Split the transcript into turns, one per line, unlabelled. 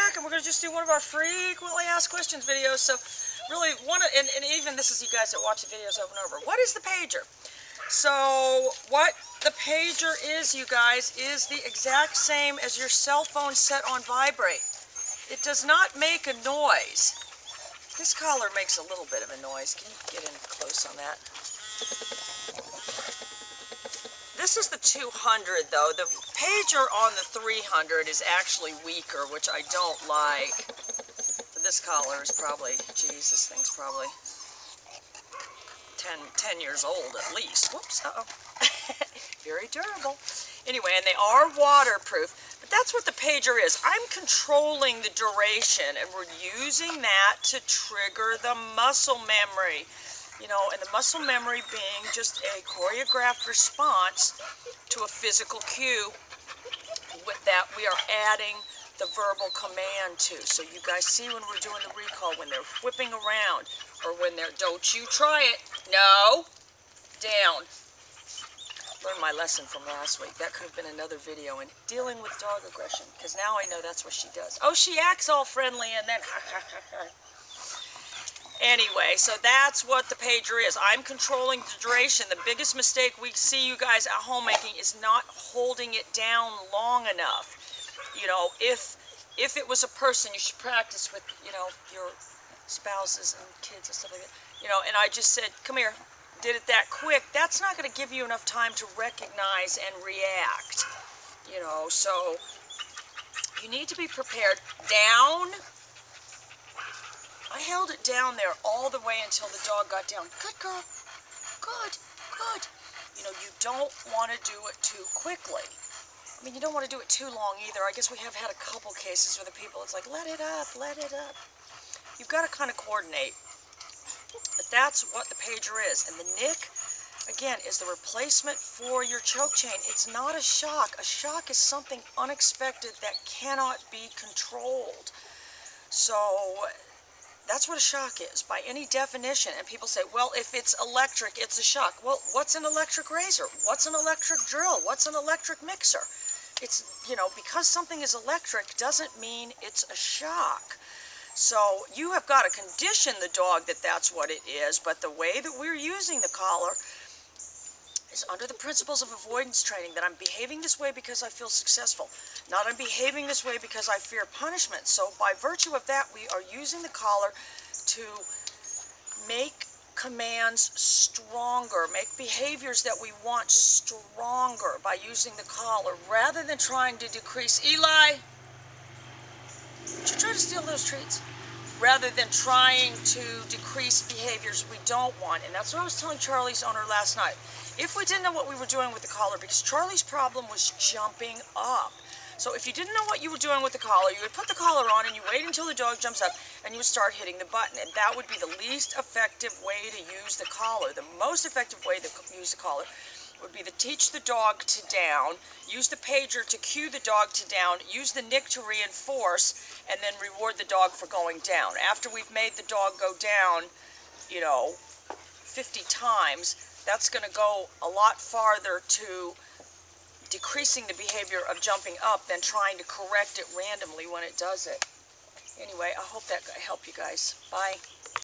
back, and we're going to just do one of our frequently asked questions videos. So really, and even this is you guys that watch the videos over and over. What is the pager? So what the pager is, you guys, is the exact same as your cell phone set on vibrate. It does not make a noise. This collar makes a little bit of a noise. Can you get in close on that? This is the 200 though. The pager on the 300 is actually weaker, which I don't like. But this collar is probably, geez, this thing's probably 10 years old at least. Whoops, uh-oh. Very durable. Anyway, and they are waterproof. But that's what the pager is. I'm controlling the duration, and we're using that to trigger the muscle memory. You know, and the muscle memory being just a choreographed response to a physical cue with that we are adding the verbal command to. So you guys see when we're doing the recall, when they're whipping around, or when they're, don't you try it, no, down. Learned my lesson from last week. That could have been another video in dealing with dog aggression, because now I know that's what she does. Oh, she acts all friendly and then ha ha ha ha. Anyway, so that's what the pager is. I'm controlling the duration. The biggest mistake we see you guys at home making is not holding it down long enough. You know, if it was a person, you should practice with, you know, your spouses and kids and stuff like that. You know, and I just said, come here, did it that quick. That's not going to give you enough time to recognize and react. You know, so you need to be prepared. Down. I held it down there all the way until the dog got down. Good girl. Good. Good. You know, you don't want to do it too quickly. I mean, you don't want to do it too long either. I guess we have had a couple cases where the people, it's like, let it up, let it up. You've got to kind of coordinate. But that's what the pager is. And the nick, again, is the replacement for your choke chain. It's not a shock. A shock is something unexpected that cannot be controlled. So that's what a shock is, by any definition. And people say, well, if it's electric, it's a shock. Well, what's an electric razor? What's an electric drill? What's an electric mixer? It's, you know, because something is electric doesn't mean it's a shock. So you have got to condition the dog that that's what it is, but the way that we're using the collar is under the principles of avoidance training, that I'm behaving this way because I feel successful, not I'm behaving this way because I fear punishment. So by virtue of that, we are using the collar to make commands stronger, make behaviors that we want stronger by using the collar, rather than trying to decrease. Eli, did you try to steal those treats? Rather than trying to decrease behaviors we don't want. And that's what I was telling Charlie's owner last night. If we didn't know what we were doing with the collar, because Charlie's problem was jumping up. So if you didn't know what you were doing with the collar, you would put the collar on and you wait until the dog jumps up and you would start hitting the button. And that would be the least effective way to use the collar. The most effective way to use the collar would be to teach the dog to down, use the pager to cue the dog to down, use the nick to reinforce, and then reward the dog for going down. After we've made the dog go down, you know, 50 times, that's going to go a lot farther to decreasing the behavior of jumping up than trying to correct it randomly when it does it. Anyway, I hope that helped you guys. Bye.